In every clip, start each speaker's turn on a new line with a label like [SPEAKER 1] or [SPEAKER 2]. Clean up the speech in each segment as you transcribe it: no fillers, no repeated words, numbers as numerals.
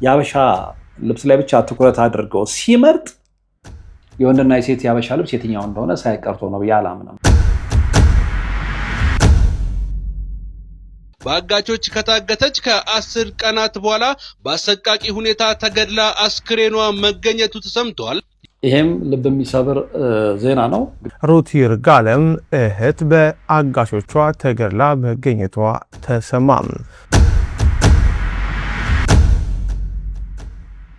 [SPEAKER 1] ያበሻ ልብስ ላይ ብቻ ትኩረት አድርገው ሲመርጥ የወንድና የሴት ያበሻ ልብስ የትኛው እንደሆነ ሳይቀርቶ ነው ያላምነው።
[SPEAKER 2] በአጋቾች ከታገተች ከ10 ቀናት በኋላ በአሰቃቂ ሁኔታ ተገድላ አስክሬኗ መገኘቱ ተሰምቷል።
[SPEAKER 1] ይሄም ልብ የሚሰብር ዜና ነው።
[SPEAKER 3] ሩት ይርጋለም እህት በአጋቾቿ ተገድላ መገኘቷ ተሰማም።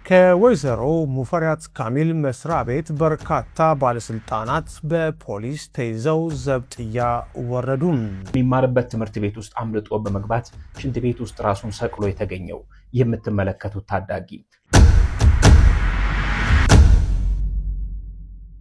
[SPEAKER 3] ከወይዘሮ ሙፈሪያት ካሚል መስሪያ ቤት በርካታ ባለስልጣናት በፖሊስ ተይዘው ዘብጥያ ወረዱ።
[SPEAKER 4] የሚማርበት ትምህርት ቤት ውስጥ አምልጦ በመግባት ሽንት ቤት ውስጥ ራሱን ሰቅሎ የተገኘው የምትመለከቱት ታዳጊ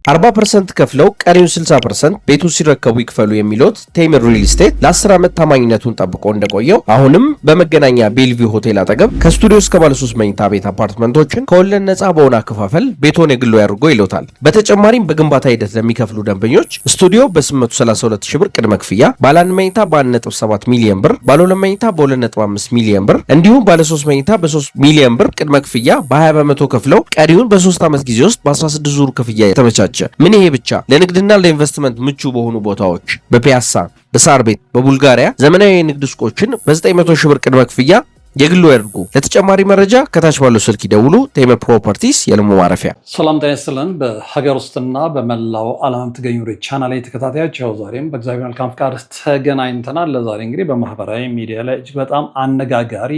[SPEAKER 5] 40% ከፍለው ቀሪውን 60% ቤቱን ሲረከቡ ይክፈሉ የሚሉት ቴምር ሪል ስቴት ለ10 ዓመት ታማኝነቱን ጠብቆ እንደቆየው አሁንም በመገናኛ ቤልቪው ሆቴል አጠገብ ከስቱዲዮ እስከ ባለ 3 መኝታ ቤት አፓርትመንቶችን ከወለድ ነፃ በሆነ አከፋፈል ቤቶን የግሎ ያድርጎ ይሎታል። በተጨማሪም በግንባታ ሂደት ለሚከፍሉ ደንበኞች ስቱዲዮ በ832,000 ብር ቅድመ ክፍያ፣ ባለ 1 መኝታ በ1.7 ሚሊዮን ብር፣ ባለ 2 መኝታ በ2.5 ሚሊዮን ብር እንዲሁም ባለ 3 መኝታ በ3 ሚሊዮን ብር ቅድመ ክፍያ በ20 በመቶ ከፍለው ቀሪውን በ3 ዓመት ጊዜ ውስጥ በ16 ዙር ክፍያ የተመቻቸ። ምን ይሄ ብቻ! ለንግድና ለኢንቨስትመንት ምቹ በሆኑ ቦታዎች በፒያሳ፣ በሳር ቤት፣ በቡልጋሪያ ዘመናዊ የንግድ ሱቆችን በ900,000 ብር ቅድመ ክፍያ የግሉ ያድርጉ። ለተጨማሪ መረጃ ከታች ባለው ስልክ ይደውሉ። ቴምር ፕሮፐርቲስ የልሙ ማረፊያ።
[SPEAKER 1] ሰላም ጤና ይስጥልን። በሀገር ውስጥና በመላው ዓለም የምትገኙ ቻናል ላይ ተከታታዮች ዛሬም በእግዚአብሔር መልካም ፍቃድ ተገናኝተናል። ለዛሬ እንግዲህ በማህበራዊ ሚዲያ ላይ እጅግ በጣም አነጋጋሪ፣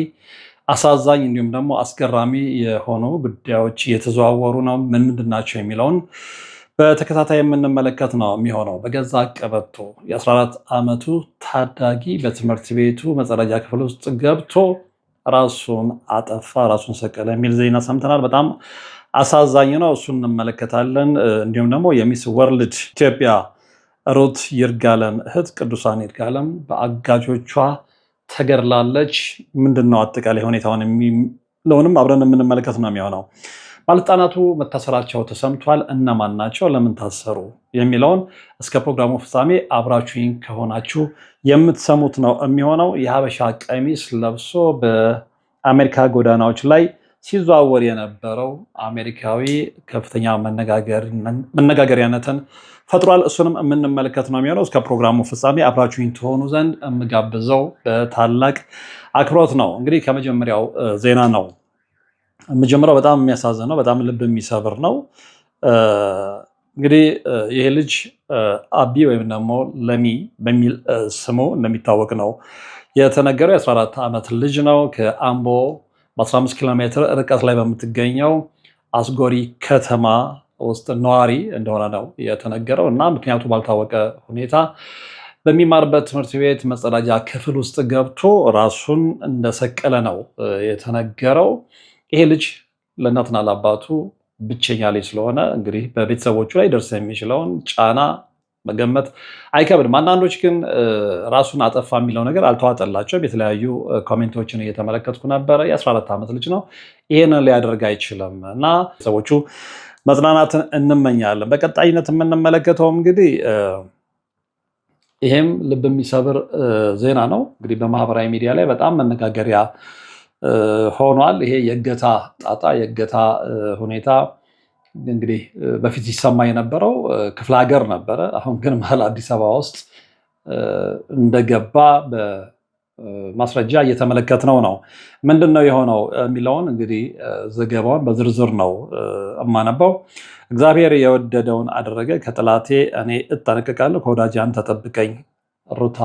[SPEAKER 1] አሳዛኝ እንዲሁም ደግሞ አስገራሚ የሆኑ ጉዳዮች እየተዘዋወሩ ነው። ምንድን ናቸው የሚለውን በተከታታይ የምንመለከት ነው የሚሆነው። በገዛ ቀበቶ የ14 ዓመቱ ታዳጊ በትምህርት ቤቱ መጸዳጃ ክፍል ውስጥ ገብቶ ራሱን አጠፋ፣ ራሱን ሰቀለ የሚል ዜና ሰምተናል። በጣም አሳዛኝ ነው። እሱን እንመለከታለን። እንዲሁም ደግሞ የሚስ ወርልድ ኢትዮጵያ ሩት ይርጋለም እህት ቅዱሳን ይርጋለም በአጋጆቿ ተገድላለች። ምንድነው አጠቃላይ ሁኔታውን የሚለውንም አብረን የምንመለከት ነው የሚሆነው። ባለስልጣናቱ መታሰራቸው ተሰምቷል። እነማን ናቸው? ለምን ታሰሩ? የሚለውን እስከ ፕሮግራሙ ፍጻሜ አብራችሁኝ ከሆናችሁ የምትሰሙት ነው የሚሆነው። የሀበሻ ቀሚስ ለብሶ በአሜሪካ ጎዳናዎች ላይ ሲዘዋወር የነበረው አሜሪካዊ ከፍተኛ መነጋገሪያነትን ፈጥሯል። እሱንም የምንመለከት ነው የሚሆነው። እስከ ፕሮግራሙ ፍጻሜ አብራችሁኝ ትሆኑ ዘንድ የምጋብዘው በታላቅ አክብሮት ነው። እንግዲህ ከመጀመሪያው ዜና ነው የምጀምረው። በጣም የሚያሳዝን ነው። በጣም ልብ የሚሰብር ነው። እንግዲህ ይሄ ልጅ አቢ ወይም ደግሞ ለሚ በሚል ስሙ እንደሚታወቅ ነው የተነገረው። የ14 ዓመት ልጅ ነው። ከአምቦ በ15 ኪሎ ሜትር ርቀት ላይ በምትገኘው አስጎሪ ከተማ ውስጥ ነዋሪ እንደሆነ ነው የተነገረው እና ምክንያቱ ባልታወቀ ሁኔታ በሚማርበት ትምህርት ቤት መጸዳጃ ክፍል ውስጥ ገብቶ ራሱን እንደሰቀለ ነው የተነገረው። ይሄ ልጅ ለእናትና ለአባቱ ብቸኛ ልጅ ስለሆነ እንግዲህ በቤተሰቦቹ ላይ ደርስ የሚችለውን ጫና መገመት አይከብድም። አንዳንዶች ግን ራሱን አጠፋ የሚለው ነገር አልተዋጠላቸውም። የተለያዩ ኮሜንቶችን እየተመለከትኩ ነበረ። የ14 ዓመት ልጅ ነው፣ ይሄንን ሊያደርግ አይችልም እና ቤተሰቦቹ መጽናናትን እንመኛለን። በቀጣይነት የምንመለከተው እንግዲህ ይሄም ልብ የሚሰብር ዜና ነው። እንግዲህ በማህበራዊ ሚዲያ ላይ በጣም መነጋገሪያ ሆኗል። ይሄ የእገታ ጣጣ፣ የእገታ ሁኔታ እንግዲህ በፊት ሲሰማ የነበረው ክፍለ ሀገር ነበረ። አሁን ግን መሀል አዲስ አበባ ውስጥ እንደገባ በማስረጃ እየተመለከትነው ነው። ምንድን ነው የሆነው የሚለውን እንግዲህ ዘገባውን በዝርዝር ነው የማነበው። እግዚአብሔር የወደደውን አደረገ፣ ከጠላቴ እኔ እጠነቀቃለሁ፣ ከወዳጄ አንተ ጠብቀኝ። ሩታ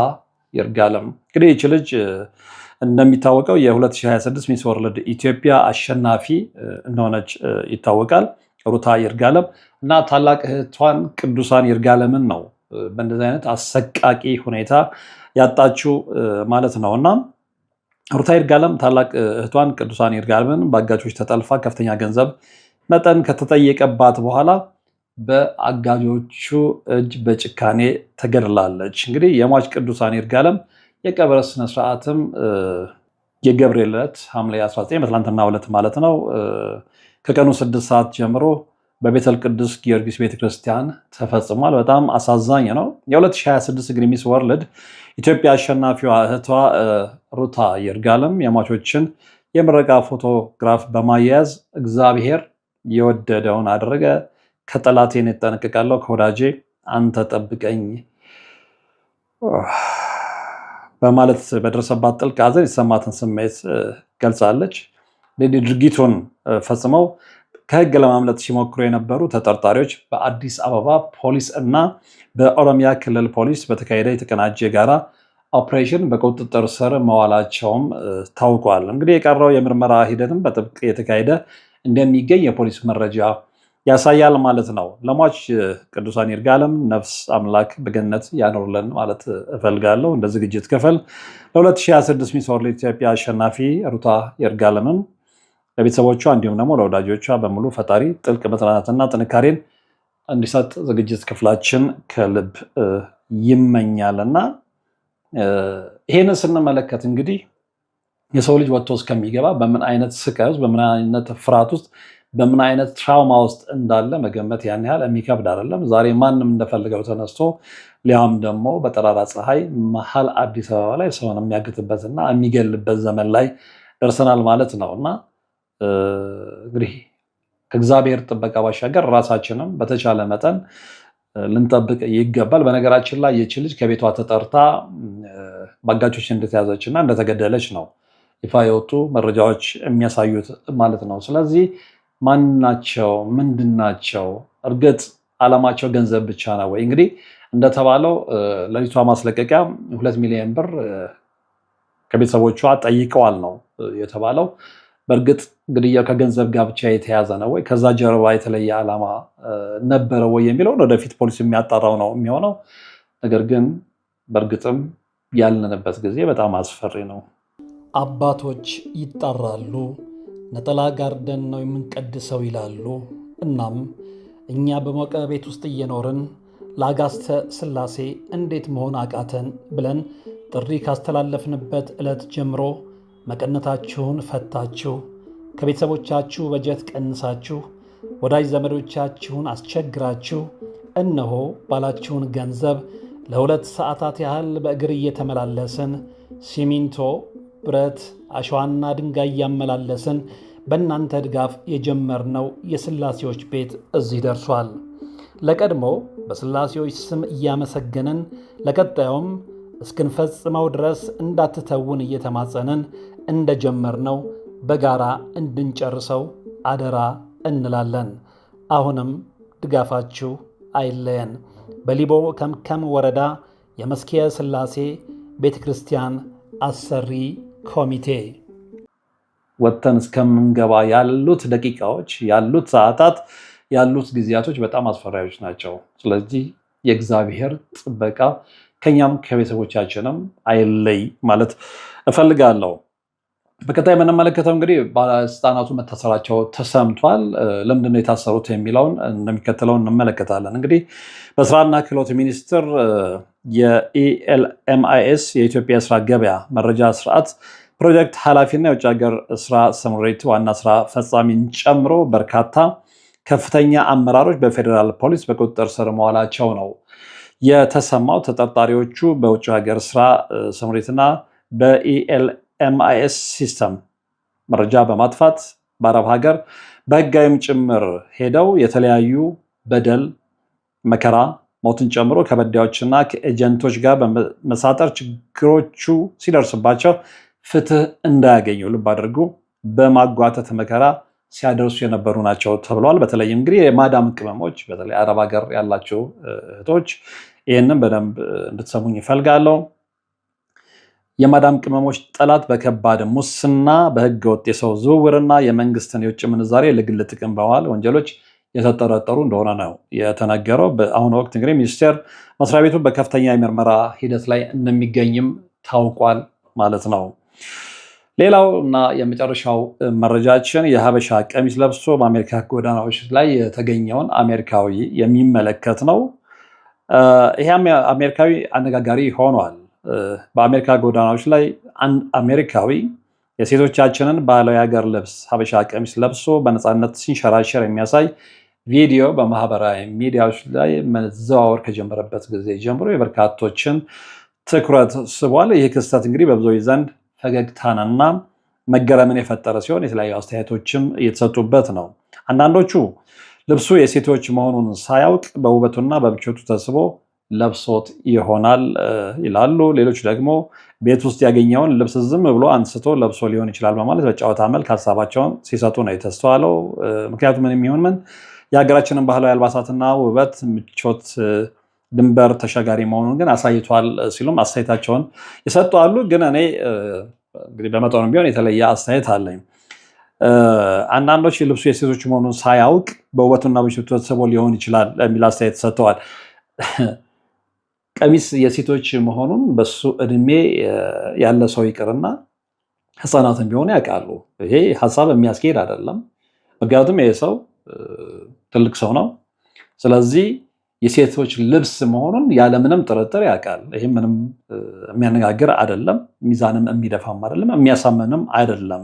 [SPEAKER 1] ይርጋለም። እንግዲህ ይህች ልጅ እንደሚታወቀው የ2026 ሚስ ወርልድ ኢትዮጵያ አሸናፊ እንደሆነች ይታወቃል። ሩታ ይርጋለም እና ታላቅ እህቷን ቅዱሳን ይርጋለምን ነው በእንደዚህ አይነት አሰቃቂ ሁኔታ ያጣችው ማለት ነው። እና ሩታ ይርጋለም ታላቅ እህቷን ቅዱሳን ይርጋለምን በአጋቾች ተጠልፋ ከፍተኛ ገንዘብ መጠን ከተጠየቀባት በኋላ በአጋጆቹ እጅ በጭካኔ ተገድላለች። እንግዲህ የሟች ቅዱሳን ይርጋለም የቀብር ስነስርዓትም የገብርኤል ዕለት ሐምሌ 19 በትላንትናው ዕለት ማለት ነው ከቀኑ 6 ሰዓት ጀምሮ በቤተል ቅዱስ ጊዮርጊስ ቤተክርስቲያን ተፈጽሟል። በጣም አሳዛኝ ነው። የ2026 እንግዲህ ሚስ ወርልድ ኢትዮጵያ አሸናፊዋ እህቷ ሩታ ይርጋለም የሟቾችን የምረቃ ፎቶግራፍ በማያያዝ እግዚአብሔር የወደደውን አደረገ፣ ከጠላቴን እጠነቀቃለሁ፣ ከወዳጄ አንተ ጠብቀኝ በማለት በደረሰባት ጥልቅ ሐዘን የተሰማትን ስሜት ገልጻለች። ድርጊቱን ፈጽመው ከህግ ለማምለጥ ሲሞክሩ የነበሩ ተጠርጣሪዎች በአዲስ አበባ ፖሊስ እና በኦሮሚያ ክልል ፖሊስ በተካሄደ የተቀናጀ የጋራ ኦፕሬሽን በቁጥጥር ስር መዋላቸውም ታውቋል። እንግዲህ የቀረው የምርመራ ሂደትም በጥብቅ የተካሄደ እንደሚገኝ የፖሊስ መረጃ ያሳያል ማለት ነው። ለሟች ቅዱሳን ይርጋለም ነፍስ አምላክ በገነት ያኖርልን ማለት እፈልጋለሁ። እንደ ዝግጅት ክፍል ለ2026 ሚስ ወርልድ ኢትዮጵያ አሸናፊ ሩታ ይርጋለምን ለቤተሰቦቿ እንዲሁም ደግሞ ለወዳጆቿ በሙሉ ፈጣሪ ጥልቅ መጽናናትና ጥንካሬን እንዲሰጥ ዝግጅት ክፍላችን ከልብ ይመኛልና ይሄንን ስንመለከት እንግዲህ የሰው ልጅ ወጥቶ እስከሚገባ በምን አይነት ስቃይ ውስጥ በምን አይነት ፍርሃት ውስጥ በምን አይነት ትራውማ ውስጥ እንዳለ መገመት ያን ያህል የሚከብድ አይደለም። ዛሬ ማንም እንደፈለገው ተነስቶ ሊያም ደግሞ በጠራራ ፀሐይ መሀል አዲስ አበባ ላይ ሰውን የሚያግትበትና የሚገልበት ዘመን ላይ ደርሰናል ማለት ነው እና እንግዲህ ከእግዚአብሔር ጥበቃ ባሻገር ራሳችንም በተቻለ መጠን ልንጠብቅ ይገባል። በነገራችን ላይ ይህች ልጅ ከቤቷ ተጠርታ በአጋቾች እንደተያዘች እና እንደተገደለች ነው ይፋ የወጡ መረጃዎች የሚያሳዩት ማለት ነው። ስለዚህ ማናቸው? ምንድናቸው? እርግጥ ዓላማቸው ገንዘብ ብቻ ነው ወይ? እንግዲህ እንደተባለው ለሊቷ ማስለቀቂያ 2 ሚሊዮን ብር ከቤተሰቦቿ ጠይቀዋል ነው የተባለው። በእርግጥ ግድያው ከገንዘብ ጋር ብቻ የተያዘ ነው ወይ? ከዛ ጀርባ የተለየ ዓላማ ነበረ ወይ የሚለውን ወደፊት ፖሊስ የሚያጣራው ነው የሚሆነው። ነገር ግን በእርግጥም ያለንበት ጊዜ በጣም አስፈሪ ነው።
[SPEAKER 6] አባቶች ይጣራሉ፣ ነጠላ ጋርደን ነው የምንቀድሰው ይላሉ። እናም እኛ በሞቀ ቤት ውስጥ እየኖርን ለአጋዕዝተ ሥላሴ እንዴት መሆን አቃተን ብለን ጥሪ ካስተላለፍንበት ዕለት ጀምሮ መቀነታችሁን ፈታችሁ፣ ከቤተሰቦቻችሁ በጀት ቀንሳችሁ፣ ወዳጅ ዘመዶቻችሁን አስቸግራችሁ እነሆ ባላችሁን ገንዘብ ለ2 ሰዓታት ያህል በእግር እየተመላለስን ሲሚንቶ፣ ብረት፣ አሸዋና ድንጋይ እያመላለስን በእናንተ ድጋፍ የጀመርነው የሥላሴዎች ቤት እዚህ ደርሷል። ለቀድሞ በሥላሴዎች ስም እያመሰገንን ለቀጣዩም እስክንፈጽመው ድረስ እንዳትተውን እየተማጸንን እንደጀመርነው በጋራ እንድንጨርሰው አደራ እንላለን። አሁንም ድጋፋችሁ አይለየን። በሊቦ ከምከም ወረዳ የመስኪየ ሥላሴ ቤተ ክርስቲያን አሰሪ ኮሚቴ
[SPEAKER 1] ወጥተን እስከምንገባ ያሉት ደቂቃዎች፣ ያሉት ሰዓታት፣ ያሉት ጊዜያቶች በጣም አስፈሪዎች ናቸው። ስለዚህ የእግዚአብሔር ጥበቃ ከኛም ከቤተሰቦቻችንም አይለይ ማለት እፈልጋለሁ። በቀጣይ የምንመለከተው እንግዲህ ባለስልጣናቱ መታሰራቸው ተሰምቷል። ለምንድነው የታሰሩት የሚለውን እንደሚከተለው እንመለከታለን። እንግዲህ በስራና ክህሎት ሚኒስቴር የኢኤልኤምአይኤስ የኢትዮጵያ የስራ ገበያ መረጃ ስርዓት ፕሮጀክት ኃላፊና የውጭ ሀገር ስራ ስምሪት ዋና ስራ ፈጻሚን ጨምሮ በርካታ ከፍተኛ አመራሮች በፌዴራል ፖሊስ በቁጥጥር ስር መዋላቸው ነው የተሰማው። ተጠርጣሪዎቹ በውጭ ሀገር ስራ ስምሪትና በኢኤልኤምአይኤስ ሲስተም መረጃ በማጥፋት በአረብ ሀገር በህጋዊም ጭምር ሄደው የተለያዩ በደል፣ መከራ፣ ሞትን ጨምሮ ከበዳዮችና ከኤጀንቶች ጋር በመሳጠር ችግሮቹ ሲደርስባቸው ፍትህ እንዳያገኙ ልብ አድርጉ በማጓተት መከራ ሲያደርሱ የነበሩ ናቸው ተብለዋል። በተለይም እንግዲህ የማዳም ቅመሞች በተለይ አረብ ሀገር ያላቸው እህቶች ይህንን በደንብ እንድትሰሙኝ ይፈልጋለሁ። የማዳም ቅመሞች ጠላት በከባድ ሙስና፣ በህገ ወጥ የሰው ዝውውርና የመንግስትን የውጭ ምንዛሬ ለግል ጥቅም በመዋል ወንጀሎች የተጠረጠሩ እንደሆነ ነው የተነገረው። በአሁኑ ወቅት እንግዲህ ሚኒስቴር መስሪያ ቤቱ በከፍተኛ የምርመራ ሂደት ላይ እንደሚገኝም ታውቋል ማለት ነው። ሌላው እና የመጨረሻው መረጃችን የሀበሻ ቀሚስ ለብሶ በአሜሪካ ጎዳናዎች ላይ የተገኘውን አሜሪካዊ የሚመለከት ነው። ይሄም አሜሪካዊ አነጋጋሪ ሆኗል። በአሜሪካ ጎዳናዎች ላይ አንድ አሜሪካዊ የሴቶቻችንን ባህላዊ ሀገር ልብስ ሀበሻ ቀሚስ ለብሶ በነፃነት ሲንሸራሸር የሚያሳይ ቪዲዮ በማህበራዊ ሚዲያዎች ላይ መዘዋወር ከጀመረበት ጊዜ ጀምሮ የበርካቶችን ትኩረት ስቧል። ይህ ክስተት እንግዲህ በብዙዎች ዘንድ ፈገግታንና መገረምን የፈጠረ ሲሆን የተለያዩ አስተያየቶችም እየተሰጡበት ነው። አንዳንዶቹ ልብሱ የሴቶች መሆኑን ሳያውቅ በውበቱና በምቾቱ ተስቦ ለብሶት ይሆናል ይላሉ። ሌሎች ደግሞ ቤት ውስጥ ያገኘውን ልብስ ዝም ብሎ አንስቶ ለብሶ ሊሆን ይችላል በማለት በጨዋታ መልክ ሀሳባቸውን ሲሰጡ ነው የተስተዋለው። ምክንያቱም ምን የሚሆን ምን የሀገራችንን ባህላዊ አልባሳትና ውበት ምቾት ድንበር ተሻጋሪ መሆኑን ግን አሳይቷል ሲሉም አስተያየታቸውን ይሰጡ አሉ። ግን እኔ እንግዲህ በመጠኑም ቢሆን የተለየ አስተያየት አለኝ። አንዳንዶች ልብሱ የሴቶች መሆኑን ሳያውቅ በውበቱና በምቾቱ ተስቦ ሊሆን ይችላል የሚል አስተያየት ሰጥተዋል። ቀሚስ የሴቶች መሆኑን በሱ እድሜ ያለ ሰው ይቅርና ህፃናትን ቢሆኑ ያውቃሉ። ይሄ ሀሳብ የሚያስኬድ አይደለም። ምክንያቱም ይሄ ሰው ትልቅ ሰው ነው። ስለዚህ የሴቶች ልብስ መሆኑን ያለምንም ጥርጥር ያውቃል። ይህ ምንም የሚያነጋግር አይደለም። ሚዛንም የሚደፋም አይደለም፣ የሚያሳምንም አይደለም።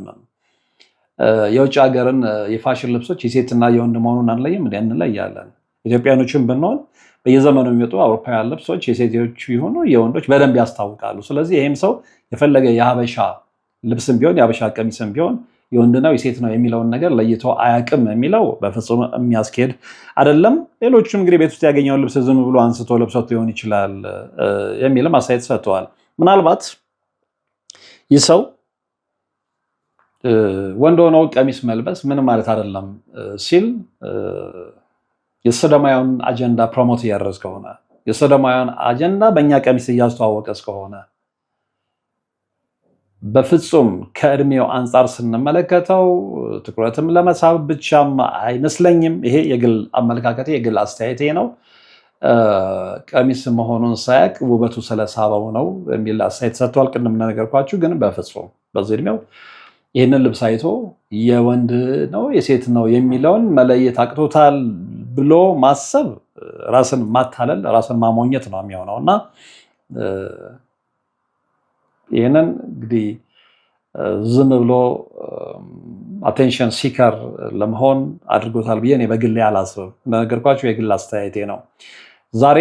[SPEAKER 1] የውጭ ሀገርን የፋሽን ልብሶች የሴትና የወንድ መሆኑን አንለይም፣ እንለያለን። ኢትዮጵያኖችን ብንሆን በየዘመኑ የሚወጡ አውሮፓውያን ልብሶች የሴቶች ይሆኑ የወንዶች በደንብ ያስታውቃሉ። ስለዚህ ይህም ሰው የፈለገ የሀበሻ ልብስም ቢሆን የሀበሻ ቀሚስም ቢሆን የወንድ ነው የሴት ነው የሚለውን ነገር ለይቶ አያውቅም የሚለው በፍጹም የሚያስኬድ አይደለም። ሌሎችም እንግዲህ ቤት ውስጥ ያገኘውን ልብስ ዝም ብሎ አንስቶ ለብሶት ሊሆን ይችላል የሚልም አስተያየት ሰጥተዋል። ምናልባት ይህ ሰው ወንድ ሆኖ ቀሚስ መልበስ ምንም ማለት አይደለም ሲል የሰዶማውያን አጀንዳ ፕሮሞት እያደረገ ከሆነ የሰዶማውያን አጀንዳ በእኛ ቀሚስ እያስተዋወቀ እስከሆነ በፍጹም ከእድሜው አንጻር ስንመለከተው ትኩረትም ለመሳብ ብቻም አይመስለኝም። ይሄ የግል አመለካከቴ የግል አስተያየቴ ነው። ቀሚስ መሆኑን ሳያውቅ ውበቱ ስለሳበው ነው የሚል አስተያየት ሰጥቷል። ቅድም እንደነገርኳችሁ ግን በፍጹም በዚህ እድሜው ይህንን ልብስ አይቶ የወንድ ነው የሴት ነው የሚለውን መለየት አቅቶታል ብሎ ማሰብ ራስን ማታለል ራስን ማሞኘት ነው የሚሆነው እና ይህንን እንግዲህ ዝም ብሎ አቴንሽን ሲከር ለመሆን አድርጎታል ብዬ እኔ በግሌ አላስብም። እንደነገርኳችሁ የግል አስተያየቴ ነው። ዛሬ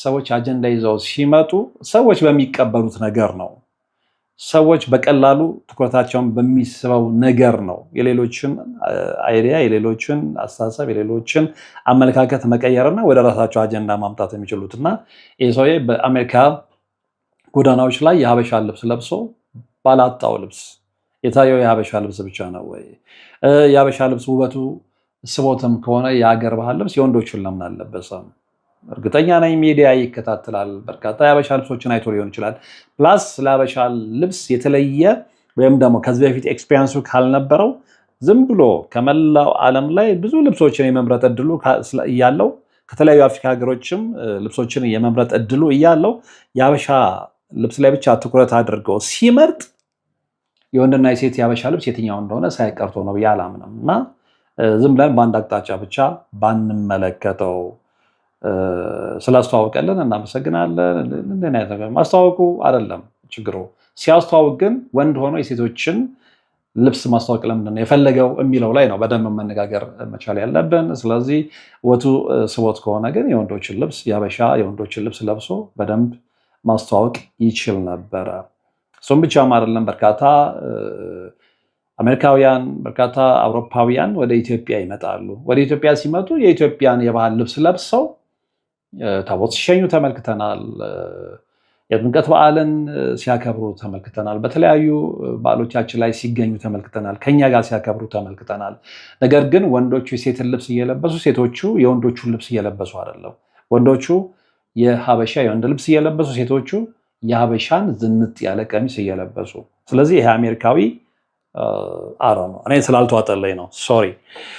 [SPEAKER 1] ሰዎች አጀንዳ ይዘው ሲመጡ ሰዎች በሚቀበሉት ነገር ነው። ሰዎች በቀላሉ ትኩረታቸውን በሚስበው ነገር ነው የሌሎችን አይዲያ፣ የሌሎችን አስተሳሰብ፣ የሌሎችን አመለካከት መቀየርና ወደ ራሳቸው አጀንዳ ማምጣት የሚችሉት እና ይህ ሰውዬ በአሜሪካ ጎዳናዎች ላይ የሀበሻ ልብስ ለብሶ ባላጣው ልብስ የታየው የሀበሻ ልብስ ብቻ ነው ወይ? የሀበሻ ልብስ ውበቱ ስቦትም ከሆነ የሀገር ባህል ልብስ የወንዶቹን ለምን አልለበሰም? እርግጠኛ ነኝ ሚዲያ ይከታተላል። በርካታ የሀበሻ ልብሶችን አይቶ ሊሆን ይችላል። ፕላስ ለሀበሻ ልብስ የተለየ ወይም ደግሞ ከዚህ በፊት ኤክስፔሪንሱ ካልነበረው ዝም ብሎ ከመላው ዓለም ላይ ብዙ ልብሶችን የመምረጥ እድሉ እያለው ከተለያዩ አፍሪካ ሀገሮችም ልብሶችን የመምረጥ እድሉ እያለው የሀበሻ ልብስ ላይ ብቻ ትኩረት አድርገው ሲመርጥ የወንድና የሴት የሀበሻ ልብስ የትኛው እንደሆነ ሳይቀርቶ ነው ብዬ አላምንም እና ዝም ብለን በአንድ አቅጣጫ ብቻ ባንመለከተው ስላስተዋወቀልን እናመሰግናለን። ማስተዋወቁ አይደለም ችግሩ። ሲያስተዋውቅ ግን ወንድ ሆኖ የሴቶችን ልብስ ማስተዋወቅ ለምንድን ነው የፈለገው የሚለው ላይ ነው በደንብ መነጋገር መቻል ያለብን። ስለዚህ ወቱ ስቦት ከሆነ ግን የወንዶችን ልብስ የሀበሻ የወንዶችን ልብስ ለብሶ በደንብ ማስተዋወቅ ይችል ነበረ። እሱም ብቻም አይደለም። በርካታ አሜሪካውያን፣ በርካታ አውሮፓውያን ወደ ኢትዮጵያ ይመጣሉ። ወደ ኢትዮጵያ ሲመጡ የኢትዮጵያን የባህል ልብስ ለብሰው ታቦት ሲሸኙ ተመልክተናል። የጥምቀት በዓልን ሲያከብሩ ተመልክተናል። በተለያዩ በዓሎቻችን ላይ ሲገኙ ተመልክተናል። ከኛ ጋር ሲያከብሩ ተመልክተናል። ነገር ግን ወንዶቹ የሴትን ልብስ እየለበሱ ሴቶቹ የወንዶቹን ልብስ እየለበሱ አይደለም። ወንዶቹ የሀበሻ የወንድ ልብስ እየለበሱ ሴቶቹ የሀበሻን ዝንጥ ያለ ቀሚስ እየለበሱ። ስለዚህ ይሄ አሜሪካዊ ነው እኔ ስላልተዋጠለኝ ነው ሶሪ።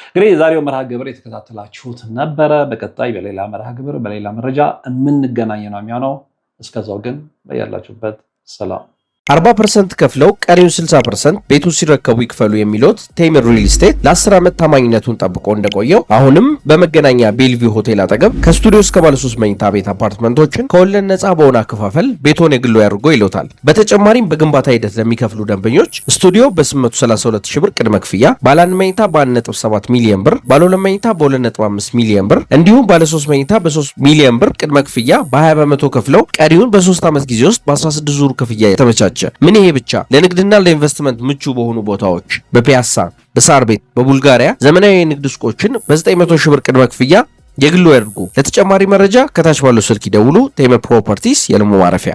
[SPEAKER 1] እንግዲህ የዛሬው መርሃ ግብር የተከታተላችሁት ነበረ። በቀጣይ በሌላ መርሃ ግብር በሌላ መረጃ የምንገናኝ ነው የሚሆነው። እስከዛው ግን በያላችሁበት ሰላም።
[SPEAKER 5] 40% ከፍለው ቀሪውን 60% ቤቱን ሲረከቡ ይክፈሉ የሚሉት ቴምር ሪል ስቴት ለ10 ዓመት ታማኝነቱን ጠብቆ እንደቆየው አሁንም በመገናኛ ቤልቪው ሆቴል አጠገብ ከስቱዲዮ እስከ ባለ 3 መኝታ ቤት አፓርትመንቶችን ከወለድ ነፃ በሆነ አከፋፈል ቤቶን የግሎ ያድርጎ ይሎታል። በተጨማሪም በግንባታ ሂደት ለሚከፍሉ ደንበኞች ስቱዲዮ በ832 ሺህ ብር ቅድመ ክፍያ፣ ባለ 1 መኝታ በ1.7 ሚሊዮን ብር፣ ባለ 2 መኝታ በ2.5 ሚሊዮን ብር እንዲሁም ባለ 3 መኝታ በ3 ሚሊዮን ብር ቅድመ ክፍያ በ20 በመቶ ከፍለው ቀሪውን በ3 ዓመት ጊዜ ውስጥ በ16 ዙር ክፍያ የተመቻቸ ምን ይሄ ብቻ! ለንግድና ለኢንቨስትመንት ምቹ በሆኑ ቦታዎች በፒያሳ፣ በሳር ቤት፣ በቡልጋሪያ ዘመናዊ የንግድ ሱቆችን በ900 ሺህ ብር ቅድመ ክፍያ የግሉ ያድርጉ። ለተጨማሪ መረጃ ከታች ባለው ስልክ ይደውሉ። ቴምር ፕሮፐርቲስ የለሙ ማረፊያ